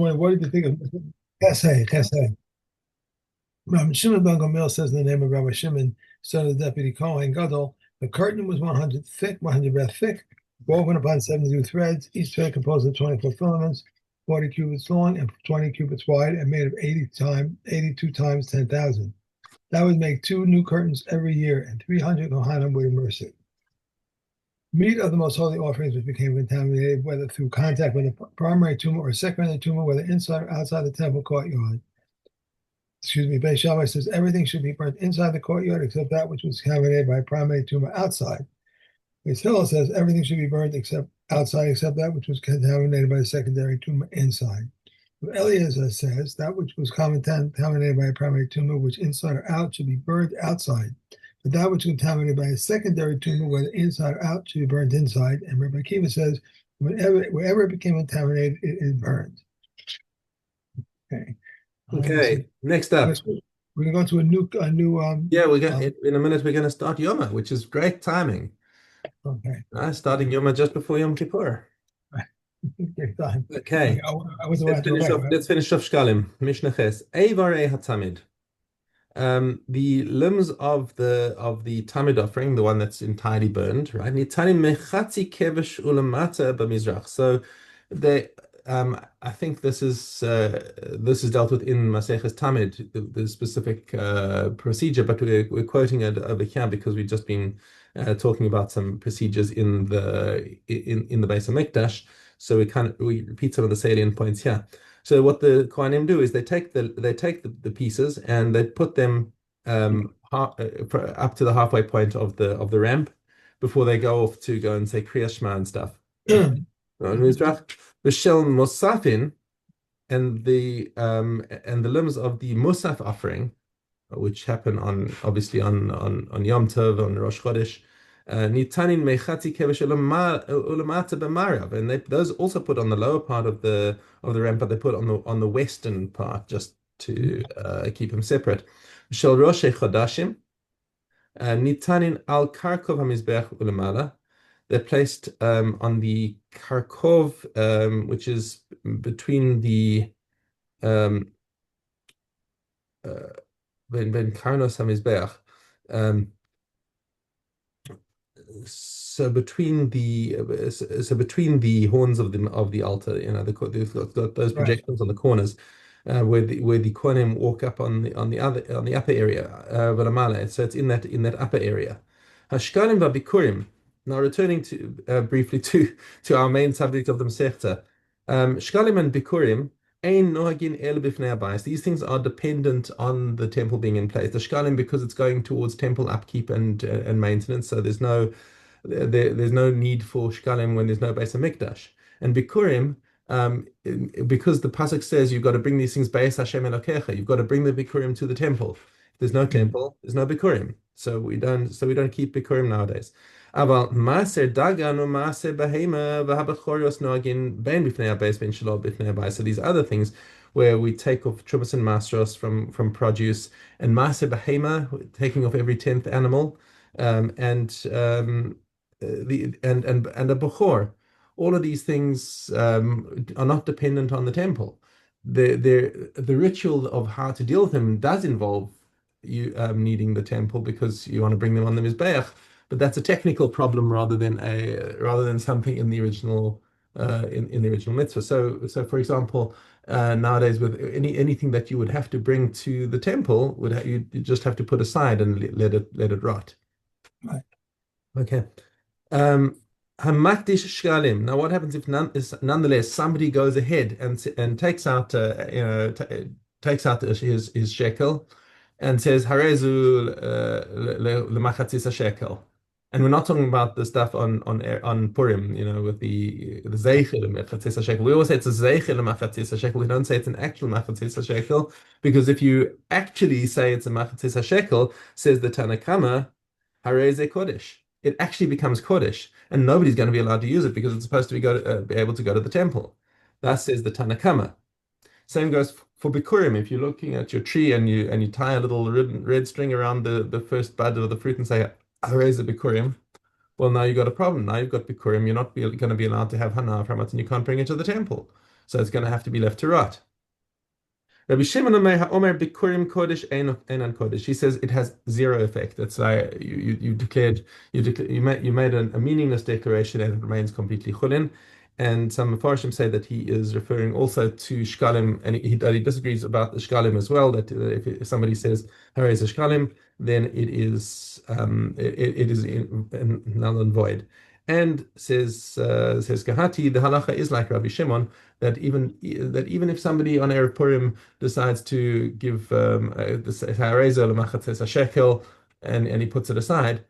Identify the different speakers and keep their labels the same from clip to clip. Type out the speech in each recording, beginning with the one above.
Speaker 1: wondering, what did you think of Chesed? Chesed. Shimon ben Gamliel says in the name of Rabbi Shimon, son of the deputy Kohen Gadol, the curtain was 100 thick, 100 breadth thick, woven upon 72 threads, each thread composed of 24 filaments, 40 cubits long and 20 cubits wide, and made of 82 times 10,000. That would make two new curtains every year, and 300 Kohanim would immerse it. Meat of the most holy offerings which became contaminated, whether through contact with the primary tumor or secondary tumor, whether inside or outside the temple courtyard. Beis Shammai says everything should be burnt inside the courtyard except that which was contaminated by a primary tumor outside. Beis Hillel says everything should be burnt except outside except that which was contaminated by a secondary tumor inside. Eliezer says that which was contaminated by a primary tumor, which inside or out, should be burned outside. But that which was contaminated by a secondary tumor, whether inside or out, should be burned inside. And Rabbi Akiva says, wherever it became contaminated, it is burned. Okay.
Speaker 2: Okay. Next up,
Speaker 1: we're gonna go to a new.
Speaker 2: Yeah, we're going in a minute. We're going to start Yoma, which is great timing.
Speaker 1: Okay.
Speaker 2: Starting Yoma just before Yom Kippur.
Speaker 1: Great time.
Speaker 2: Okay. Let's finish off Shekalim. Mishna Ches. Eivarei hatamid. The limbs of the tamid offering, the one that's entirely burned, right? Nitanim mechatzi kevesh ulamata b'mizrach. So they I think this is dealt with in Maseches Tamid, the specific procedure, but we're quoting it over here because we've just been talking about some procedures in the Beis Hamikdash. So we repeat some of the salient points here. So what the Kohanim do is they take the pieces and they put them up to the halfway point of the ramp before they go off to go and say Kriyas Shema and stuff. V'shel Musafin, and the limbs of the Musaf offering, which happen obviously on Yom Tov, on Rosh Chodesh, Nitanin mechati kevesh ulamata b'marav, and those also put on the lower part of the ramp, but they put on the western part just to keep them separate. V'shel Rosh Chodashim, Nitanin al karkov hamizbech ulamala. They're placed on the Kharkov, which is between the Ben Karnos Hamizbeach. So between the horns of the altar, those projections on the corners, where the kohanim walk up on the upper area, so it's in that upper area. Hashkalim v'bikurim. Now, returning to briefly to our main subject of the Masechta, Shekalim and Bikurim, ein nohagin el b'fnei habayis. These things are dependent on the temple being in place. The Shekalim, because it's going towards temple upkeep and maintenance, so there's no need for Shekalim when there's no Beis Hamikdash. And Bikurim, because the pasuk says you've got to bring these things Beis Hashem Elokecha, you've got to bring the Bikurim to the temple. If there's no temple, there's no Bikurim. So we don't keep Bikurim nowadays. Aber Maaser Dagan und Maaser Behema v'habachorios noagin ben b'fnei habayis ben shelo b'fnei habayis. So these other things where we take off trumas and masros from produce, and Maaser Behema, taking off every 10th animal, and a bechor. All of these things are not dependent on the temple. The ritual of how to deal with them does involve you needing the temple because you want to bring them on the mizbeach. But that's a technical problem rather than something in the original mitzvah. So for example, nowadays with anything that you would have to bring to the temple you just have to put aside and let it rot.
Speaker 1: Right.
Speaker 2: Okay. Hamakdish shkalim. Now, what happens if nonetheless somebody goes ahead and takes out his shekel and says harezu lemachatzis shekel. And we're not talking about the stuff on Purim, with the zeichel machatzis shekel. We always say it's a zeichel machatzis shekel. We don't say it's an actual machatzis shekel, because if you actually say it's a machatzis shekel, says the Tanna Kama, hareze kodesh. It actually becomes kodesh, and nobody's going to be allowed to use it because it's supposed to be able to go to the temple. That says the Tanna Kama. Same goes for Bikurim. If you're looking at your tree and you tie a little red string around the first bud of the fruit and say, raise a Bikurim, well, now you've got a problem. Now you've got Bikurim. You're not going to be allowed to have Hana from it, and you can't bring it to the temple. So it's going to have to be left to rot. Rabbi Shimon Omer Bikurim Kodesh Einan Kodesh. He says it has zero effect. That's like you declared you made a meaningless declaration and it remains completely chulin. And some Mepharshim say that he is referring also to Shekalim, and he disagrees about the Shekalim as well. That if somebody says Hare is a Shekalim, then it is null and void. And says Kahati, the halacha is like Rabbi Shimon that even if somebody on Erev Purim decides to give a shekel and he puts it aside,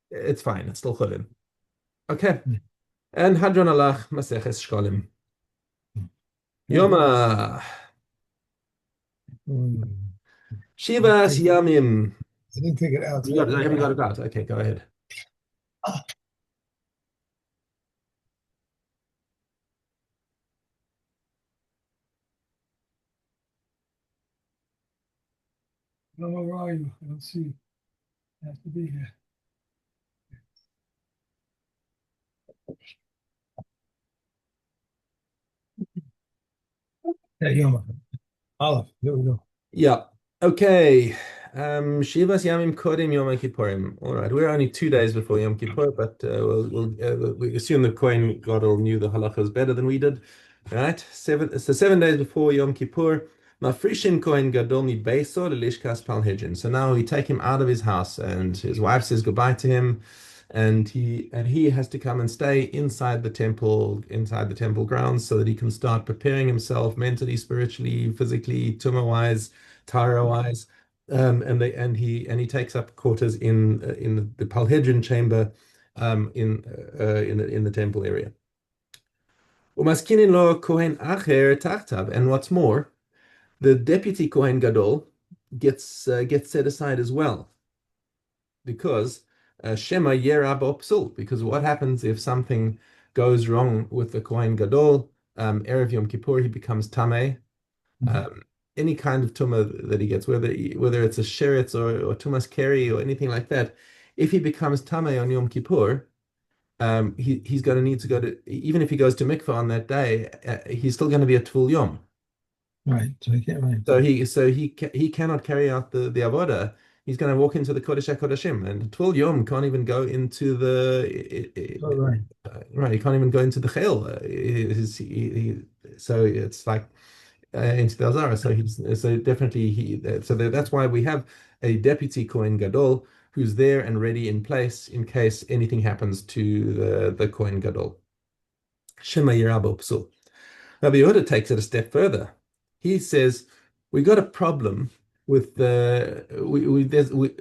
Speaker 2: it's fine. It's still chulin. Okay. And Hadron Alach Maseches Shkalim. Yoma
Speaker 1: Mm.
Speaker 2: Shiva
Speaker 1: I
Speaker 2: Yamim.
Speaker 1: didn't take it out.
Speaker 2: I haven't got it out. Okay, go ahead.
Speaker 1: Ah, no, where are you? I don't see. I have to be here. Yeah, Yoma. Olive. Here we go.
Speaker 2: Yeah. Okay. Shivas Yamim Kodim Yom Kippurim. All right. We're only 2 days before Yom Kippur, but we assume the Kohen Gadol knew the halachas better than we did. All right. So 7 days before Yom Kippur, Mafrishim Kohen Gadol mi Beiso Lishkas Pal Hedrin. So now we take him out of his house, and his wife says goodbye to him, and he has to come and stay inside the temple grounds, so that he can start preparing himself mentally, spiritually, physically, tumah-wise, Tara-wise, and he takes up quarters in the Palhedrin chamber, in the temple area. Umaskinin lo kohen acher tachtav, and what's more, the deputy kohen gadol gets set aside as well, because Shema Yera Psul. Because what happens if something goes wrong with the kohen gadol? Erev Yom Kippur, he becomes tameh. Any kind of tumah that he gets, whether it's a sheretz or tumas keri or anything like that, if he becomes tameh on Yom Kippur, he's going to need to go to, even if he goes to mikvah on that day, he's still going to be a tvul yom.
Speaker 1: Right. So he can't. Right.
Speaker 2: So he cannot carry out the avoda. He's going to walk into the Kodesh HaKodashim, and Tvul Yom can't even go into
Speaker 1: Oh, right.
Speaker 2: right. He can't even go into the Chel. So it's like into the Azara. So definitely that's why we have a deputy Kohen Gadol who's there and ready in place in case anything happens to the Kohen Gadol. Shema Yirabo Psul. Rabbi Yehuda takes it a step further. He says we got a problem with the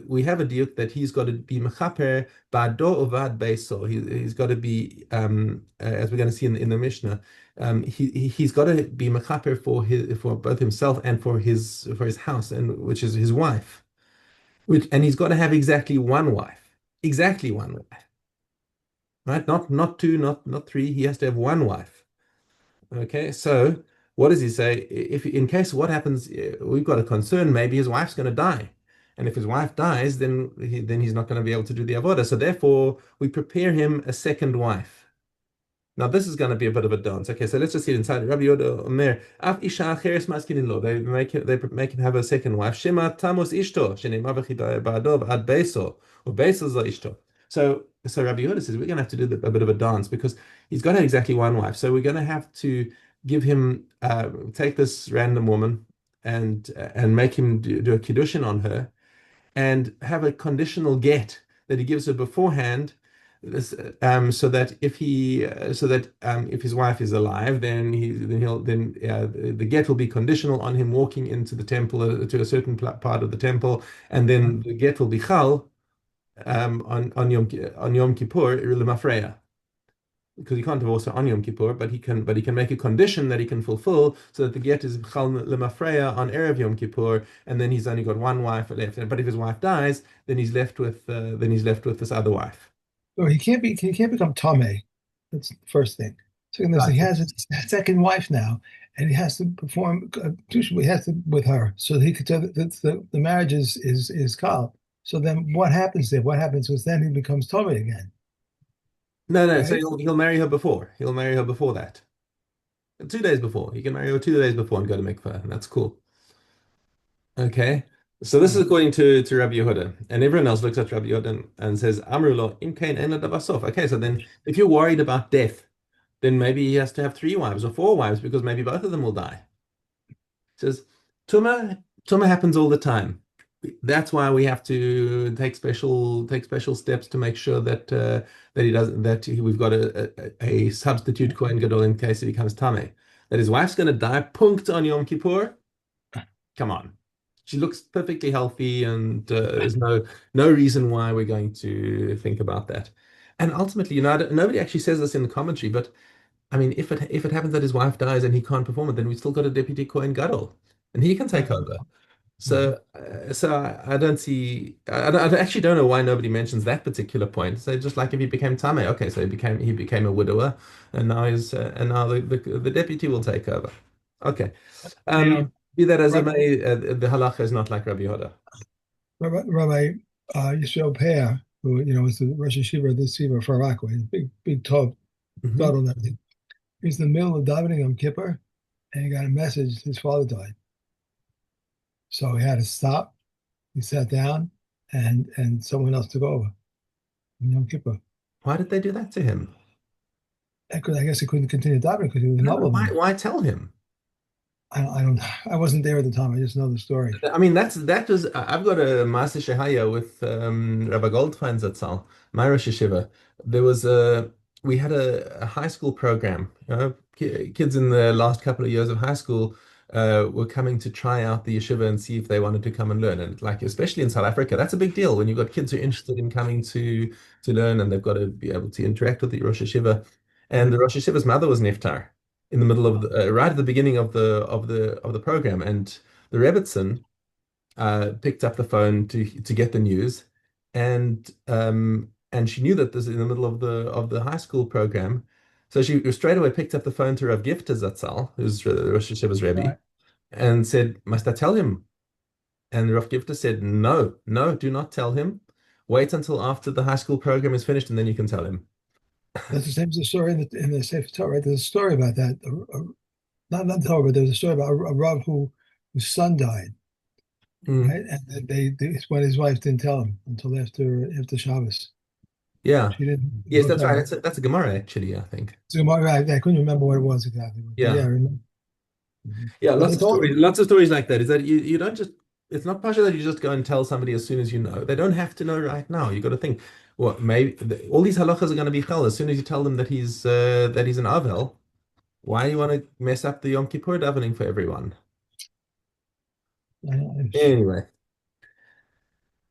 Speaker 2: we have a deal that he's got to be mechaper ba'do ovad beiso. He's got to be as we're going to see in the Mishnah. He's got to be mechaper for both himself and for his house, and which is his wife. And he's got to have exactly one wife, right? Not two, not three. He has to have one wife. Okay, so what does he say? If in case what happens, we've got a concern. Maybe his wife's going to die, and if his wife dies, then he's not going to be able to do the avodah. So therefore, we prepare him a second wife. Now this is going to be a bit of a dance. Okay, so let's just see it inside. Rabbi Yoda Omer, Af isha acheres maskinin lo. They make him have a second wife. Shema tamos ishto shenema ba'adov ad beso or beso za ishto. So Rabbi Yehuda says we're going to have to do a bit of a dance, because he's got exactly one wife. So we're going to have to give him take this random woman and make him do a kiddushin on her, and have a conditional get that he gives her beforehand. So that if his wife is alive, then the get will be conditional on him walking into the temple, to a certain part of the temple, and then the get will be chal on Yom Kippur lemafreya, because he can't divorce her on Yom Kippur, but he can make a condition that he can fulfill, so that the get is chal lemafreya on Erev Yom Kippur, and then he's only got one wife left. But if his wife dies, then he's left with this other wife.
Speaker 1: So he can't become Tomei. That's the first thing. Second is he
Speaker 2: Right.
Speaker 1: has a second wife now, and he has to perform he has to with her. So he could so the marriage is kal. So then what happens there? What happens is then he becomes Tomei again,
Speaker 2: No. So
Speaker 1: right?
Speaker 2: he'll marry her before. He'll marry her before that. 2 days before. You can marry her 2 days before and go to mikveh, and that's cool. Okay. So this is
Speaker 1: Right.
Speaker 2: according to Rabbi Yehuda, and everyone else looks at Rabbi Yehuda and says, "Amru lo im kain ein ladavar sof." Okay, so then if you're worried about death, then maybe he has to have 3 wives or 4 wives because maybe both of them will die. It says, "Tuma happens all the time. That's why we have to take special steps to make sure that he doesn't we've got a substitute Kohen Gadol in case he becomes Tameh. That his wife's going to die punkt on Yom Kippur. Come on." She looks perfectly healthy, and there's no reason why we're going to think about that. And ultimately, nobody actually says this in the commentary, but I mean, if it happens that his wife dies and he can't perform it, then we still got a deputy Kohen Gadol, and he can take
Speaker 1: Right.
Speaker 2: over.
Speaker 1: Mhm.
Speaker 2: So I don't see. I actually don't know why nobody mentions that particular point. So just like if he became Tame, okay, so he became a widower, and now the deputy will take over. Okay.
Speaker 1: The
Speaker 2: Be that as it
Speaker 1: Rabbi,
Speaker 2: may, the halacha is not like Rabbi Yehuda.
Speaker 1: Rabbi Yisrael Peah, who was the Rosh Yeshiva of this yeshiva for Rockaway, big tall
Speaker 2: Hmm.
Speaker 1: God and everything. He was in the middle of davening on Kippur, and he got a message his father died. So he had to stop. He sat down, and someone else took over in Yom Kippur.
Speaker 2: Why did they do that to him?
Speaker 1: Because I guess he couldn't continue davening because he was
Speaker 2: No, but
Speaker 1: not
Speaker 2: why
Speaker 1: them.
Speaker 2: why tell him?
Speaker 1: I don't. I wasn't there at the time. I just know the story.
Speaker 2: I mean, that was I've got a Master Shehaya with Rabbi Goldfein Zatzal, my Rosh Yeshiva. There was a We had a high school program. Kids in the last couple of years of high school were coming to try out the yeshiva and see if they wanted to come and learn. And like especially in South Africa, that's a big deal when you've got kids who are interested in coming to learn, and they've got to be able to interact with the Rosh Yeshiva. And the Rosh Yeshiva's mother was Niftar in the middle of right at the beginning of the program, and the Rebbitzin picked up the phone to get the news, and she knew that this is in the middle of the high school program, so she straight away picked up the phone to Rav Gifta Zatzal, who's Rosh Hashanah's Rebbe,
Speaker 1: Right.
Speaker 2: and said, "Must I tell him?" And Rav Gifta said, "No, no, do not tell him. Wait until after the high school program is finished, and then you can tell him."
Speaker 1: That's the same as the story in the Sefer Torah, right? There's a story about that. Not Torah, but there's a story about a Rav whose son died,
Speaker 2: Mm,
Speaker 1: right? And when his wife didn't tell him until after Shabbos.
Speaker 2: yeah.
Speaker 1: She didn't
Speaker 2: Yes,
Speaker 1: go
Speaker 2: that's right.
Speaker 1: tell
Speaker 2: That's a Gemara, actually, I think.
Speaker 1: so I couldn't remember what it was exactly, but yeah, I
Speaker 2: Yeah.
Speaker 1: remember. Mhm.
Speaker 2: Yeah,
Speaker 1: But they told him.
Speaker 2: lots of stories like that. Is that you don't just it's not partial that you just go and tell somebody as soon as you know. They don't have to know right now. You got to think, well, maybe all these halachas are going to be chal as soon as you tell them that he's an avel. Why do you want to mess up the Yom Kippur davening for everyone?
Speaker 1: It's,
Speaker 2: Anyway,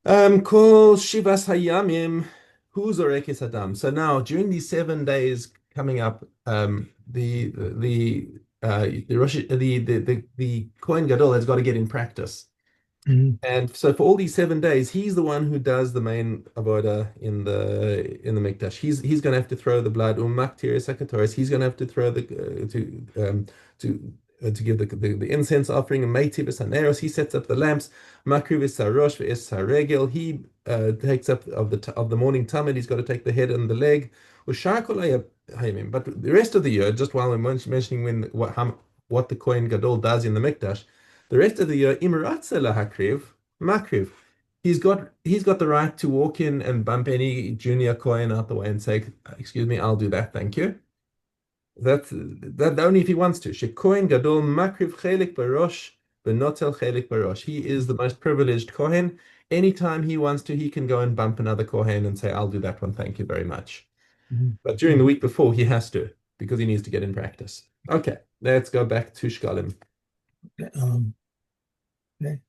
Speaker 2: kol shivas hayamim hu zorekes adam. So now during these 7 days coming up, the Rosh the Kohen Gadol has got to get in practice.
Speaker 1: mhm,
Speaker 2: And so for all these 7 days, he's the one who does the main avoda in the mikdash. He's going to have to throw the blood umaktir sekatoris. He's going to have to throw the to give the incense offering and meiti b'saneros. He sets up the lamps. Makriv sarosh v'es saregel. He takes up of the morning tamid. He's got to take the head and the leg. Ushar kol hayamim. But the rest of the year, just while we're mentioning what the Kohen Gadol does in the mikdash. The rest of the year, Imratze lahakriv, makriv. He's got the right to walk in and bump any junior coin out the way and say, "Excuse me, I'll do that, thank you." That only if he wants to. Shekohen gadol makriv chelik barosh, benotel chelik barosh. He is the most privileged kohen. Anytime he wants to, he can go and bump another kohen and say, "I'll do that one, thank you very much."
Speaker 1: mhm.
Speaker 2: But during the week before, he has to because he needs to get in practice. Okay, let's go back to Shekalim.
Speaker 1: Okay.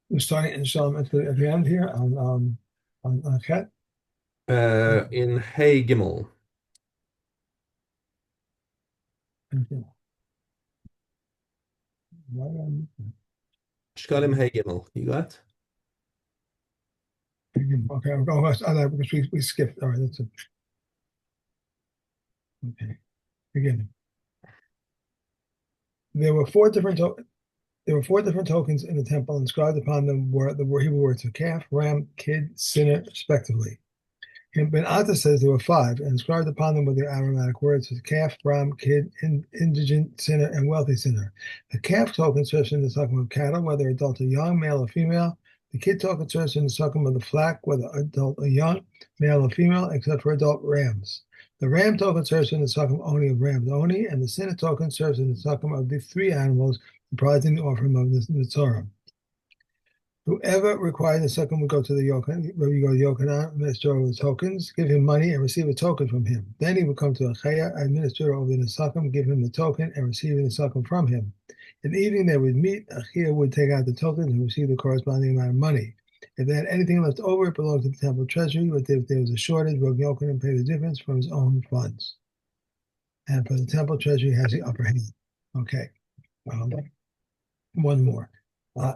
Speaker 1: We're starting in Shalom at the end here on Chet.
Speaker 2: In Hey Gimel.
Speaker 1: Okay.
Speaker 2: Shkalim Hey Gimel. You got?
Speaker 1: Okay, I'll go because we skipped. All right, that's it. Okay, again. There were four different there were four different tokens in the temple. Inscribed upon them were the Hebrew words of calf, ram, kid, sinner, respectively. And Ben Atta says there were five, and inscribed upon them were the aromatic words of calf, ram, kid, indigent, sinner, and wealthy sinner. The calf token serves in the succum of cattle, whether adult or young, male or female. The kid token serves in the succum of the flock, whether adult or young, male or female, except for adult rams. The ram token serves in the succum only of rams only, and the sinner token serves in the succum of the three animals comprising the offering of the Torah. Whoever required the second would go to the Yochanan, where you go to Yochanan, administer over the tokens, give him money, and receive a token from him. Then he would come to Achaya, administer over the Nesakim, give him the token, and receive the Nesakim from him. In the evening they would meet. Achaya would take out the tokens and receive the corresponding amount of money. If they had anything left over, it belonged to the temple treasury, but if there was a shortage, Rabbi Yochanan paid the difference from his own funds. And for the temple treasury has the upper hand. Okay. One more.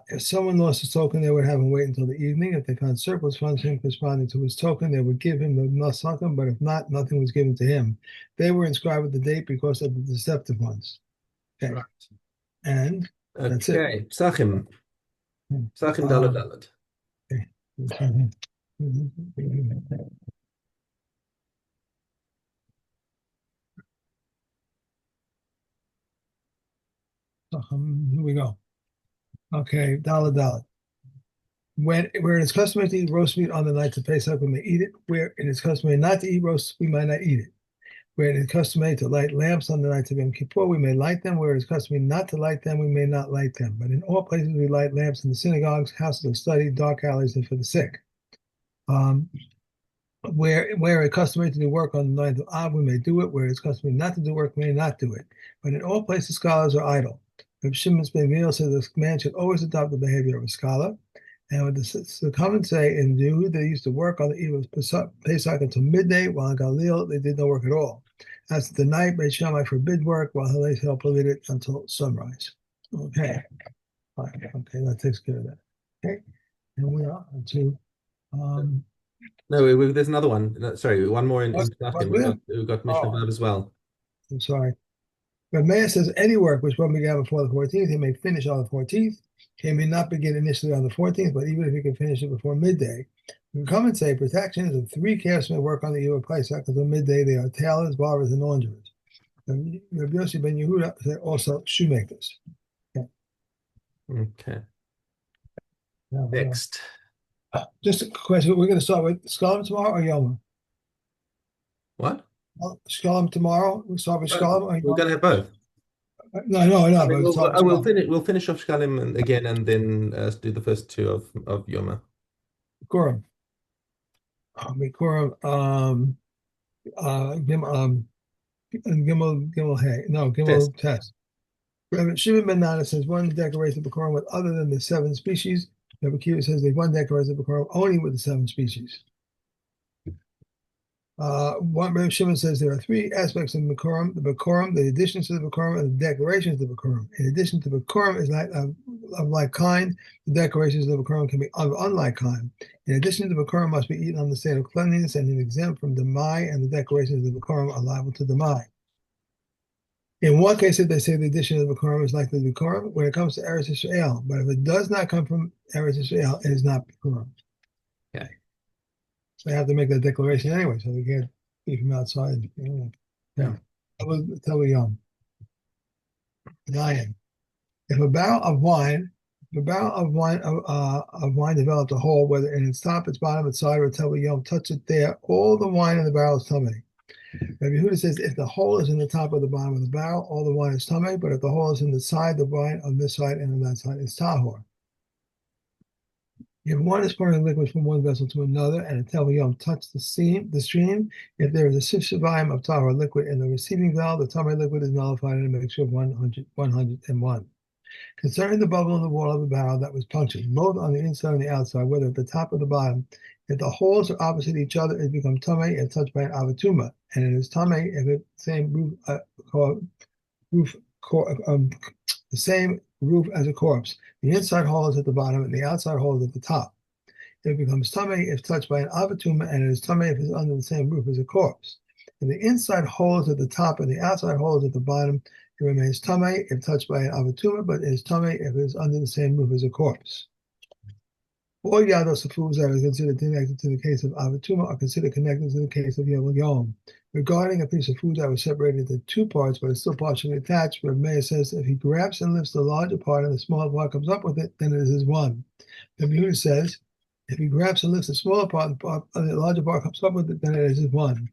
Speaker 1: If someone lost his token, they would have him wait until the evening. If they found surplus funds corresponding to his token, they would give him the nasakim, but if not, nothing was given to him. They were inscribed with the date because of the deceptive ones. Okay. Right. And that's it.
Speaker 2: Okay. Psachim. Psachim Dalad.
Speaker 1: Okay. Here we go. Okay, Dalad. Where it is customary to eat roast meat on the night of Pesach, we may eat it. Where it is customary not to eat roast, we might not eat it. Where it is customary to light lamps on the night of Yom Kippur, we may light them. Where it is customary not to light them, we may not light them. But in all places, we light lamps in the synagogues, houses of study, dark alleys, and for the sick. Where it's customary to do work on the night of Av, we may do it. Where it's customary not to do work, we may not do it. But in all places, scholars are idle. Rabbi Shimon ben Gamliel says this man should always adopt the behavior of a scholar. And what the comments say, in Jehu, they used to work on the eve of Pesach until midday, while in Galil, they did no work at all. As the night, Beit Shammai forbid work, while Hillel prohibited it until sunrise. Okay. Okay, that takes care of that. Okay. And we are to...
Speaker 2: No, there's another one. No, sorry, one more in Psachim. We've got Mishna Vav as well.
Speaker 1: I'm sorry. But Meir says any work which one began before the 14th, he may finish on the 14th. He may not begin initially on the 14th, but even if he can finish it before midday, we come and say protections of three calves may work on the eve of Pesach until midday. They are tailors, barbers, and launderers. And Rabbi Yossi ben Yehuda said also shoemakers.
Speaker 2: Okay. Next.
Speaker 1: Just a question. We're going to start with Shekalim tomorrow or Yoma?
Speaker 2: What?
Speaker 1: Shekalim tomorrow. We'll start with Shekalim or Yoma?
Speaker 2: We're going to have both.
Speaker 1: No.
Speaker 2: I mean, we'll finish off Shekalim again, and then do the first two of Yoma.
Speaker 1: Kuram. Gimel Hay. No, Gimel Test. Rabbi Shimon ben Nana says one decorates the Bikurim with other than the 7 species. Rabbi Kiva says they one decorates the Bikurim only with the 7 species. Rabbi Shimon says there are 3 aspects of the Bikurim, the additions to the Bikurim, and the decorations of the Bikurim. In addition to the Bikurim is of like kind, the decorations of the Bikurim can be of unlike kind. In addition to the Bikurim must be eaten on the state of cleanliness and exempt from Demai, and the decorations of the Bikurim are liable to Demai. In one case, if they say the addition of the Bikurim is like the Bikurim when it comes to Eretz Yisrael, but if it does not come from Eretz Yisrael, it is not Bikurim.
Speaker 2: Okay.
Speaker 1: So they have to make that declaration anyway, so they can't be from outside. Yeah. Tell we Lion. If a barrel of wine developed a hole, whether in its top, its bottom, its side, or tell yom, touch it there, all the wine in the barrel is tummy. Rabbi Yehuda says if the hole is in the top or the bottom of the barrel, all the wine is tummy, but if the hole is in the side, the wine on this side and on that side is tahor. If one is pouring liquid from one vessel to another and a tel yom touch the stream, if there is a sifshavayim of tahor liquid in the receiving valve, the tummy liquid is nullified in a mixture of 101. Concerning the bubble in the wall of the barrel that was punctured, both on the inside and the outside, whether at the top or the bottom, if the holes are opposite each other, it becomes tamei if touched by an avatuma, and it is tamei if it's the same roof as a corpse. The inside hole is at the bottom, and the outside hole is at the top. It becomes tamei if touched by an avatuma, and it is tamei if it's under the same roof as a corpse. If the inside hole is at the top and the outside hole is at the bottom, it remains tamei if touched by an avatuma, but it is tamei if it is under the same roof as a corpse. All yados, the foods that are considered connected to the case of avatuma, are considered connected to the case of yom. Regarding a piece of food that was separated into two parts but is still partially attached, Reb Meir says if he grabs and lifts the larger part and the smaller part comes up with it, then it is his one. Reb Yehuda says if he grabs and lifts the smaller part and the larger part comes up with it, then it is his one.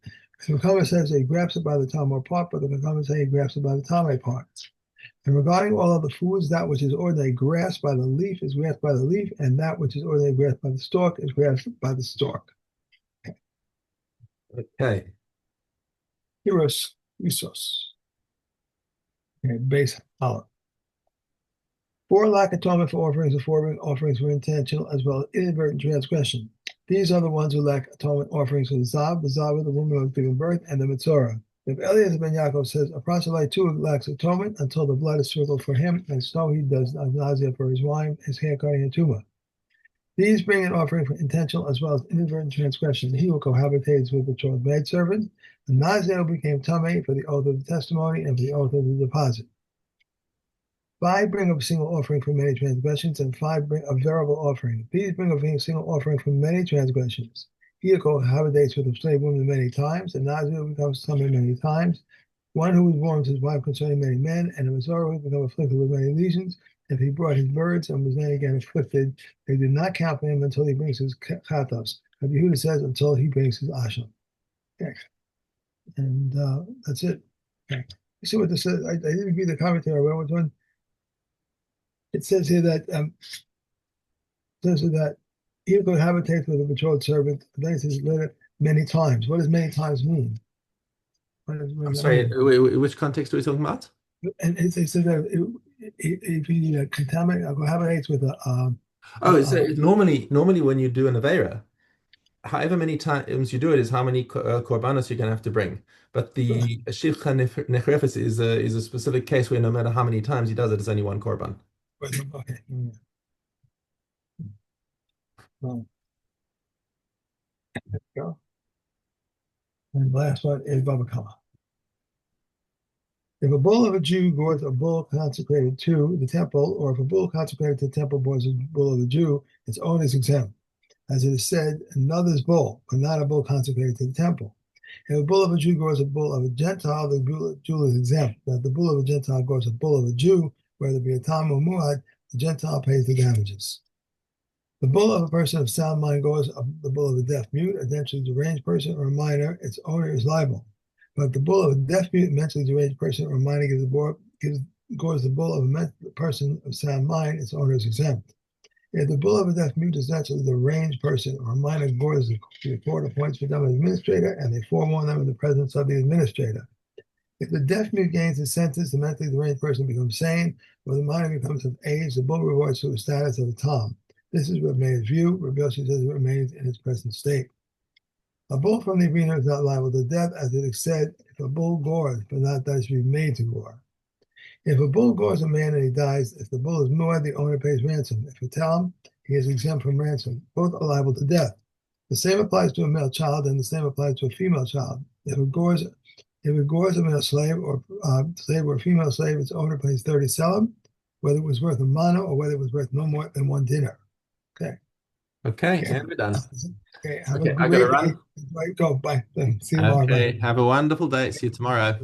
Speaker 1: The Mekama says that he grabs it by the Talmud part, but the Mekama says he grabs it by the Talmud part. And regarding all other foods, that which is ordinarily grasped by the leaf is grasped by the leaf, and that which is ordinarily grasped by the stalk is grasped by the stalk.
Speaker 2: Okay.
Speaker 1: Heros, Isos. Okay, base hollow. For lack atonement for offerings and for offerings were intentional as well as inadvertent transgression. These are the ones who lack atonement offerings for the Zav, the woman who has given birth, and the Mitzorah. If Eliezer ben Yaakov says a proselyte too lacks atonement until the blood is sprinkled for him, and so he does nausea for his wine, his hair cutting, and tumah. These bring an offering for intentional as well as inadvertent transgression. He who cohabitates with the betrothed maidservant. The nausea became tamei for the oath of the testimony and for the oath of the deposit. 5 bring a single offering for many transgressions, and 5 bring a variable offering. These bring a single offering for many transgressions. He who cohabitates with a slave woman many times, and Nazir becomes tamei many times. One who warns his wife concerning many men, and a Mizorah who become afflicted with many lesions. If he brought his birds and was then again afflicted, they did not count for him until he brings his chatos. Rabbi Yehuda says until he brings his asham. Okay. And that's it. Okay. You see what this says? I didn't read the commentary. I went one. It says here that he who cohabitates with a betrothed servant, then it says later many times. What does many times mean?
Speaker 2: I'm sorry, which context are we talking about?
Speaker 1: And it says that if he cohabitates with a
Speaker 2: so normally when you do an Avera, however many times you do it is how many korbanos you're going to have to bring. But the Shivcha Nechrefes is a specific case where no matter how many times he does it, it's only one korban.
Speaker 1: Okay. Well, there we go. And the last one is Baba Kama. If a bull of a Jew gores a bull consecrated to the temple, or if a bull consecrated to the temple gores a bull of a Jew, its owner is exempt. As it is said, another's bull, but not a bull consecrated to the temple. If a bull of a Jew gores a bull of a Gentile, the Jew is exempt. But if the bull of a Gentile gores a bull of a Jew, whether it be a Tam or Muad, the Gentile pays the damages. The bull of a person of sound mind gores the bull of a deaf mute, a mentally deranged person, or a minor, its owner is liable. But if the bull of a deaf mute, mentally deranged person, or a minor gores the bull of a person of sound mind, its owner is exempt. If the bull of a deaf mute is naturally the deranged person or a minor gores, the court appoints for them an administrator, and they forewarn them in the presence of the administrator. If the deaf mute gains his senses, the mentally deranged person becomes sane, or the minor becomes of age, the bull reverts to the status of a tom. This is what Meir's view. Rabbi Yossi says it remains in its present state. A bull from the arena is not liable to death, as it is said, if a bull gores, but not that should be made to gore. If a bull gores a man and he dies, if the bull is muad, the owner pays ransom. If you tell him, he is exempt from ransom. Both are liable to death. The same applies to a male child, and the same applies to a female child. If it gores a male slave or a female slave, its owner pays 30 selim, whether it was worth a mana or whether it was worth no more than one dinar.
Speaker 2: Okay, and we're done.
Speaker 1: Okay, have
Speaker 2: Okay,
Speaker 1: a
Speaker 2: I gotta
Speaker 1: great
Speaker 2: run.
Speaker 1: day. Go, bye. See you tomorrow. Bye.
Speaker 2: Okay, have a wonderful day. See you tomorrow.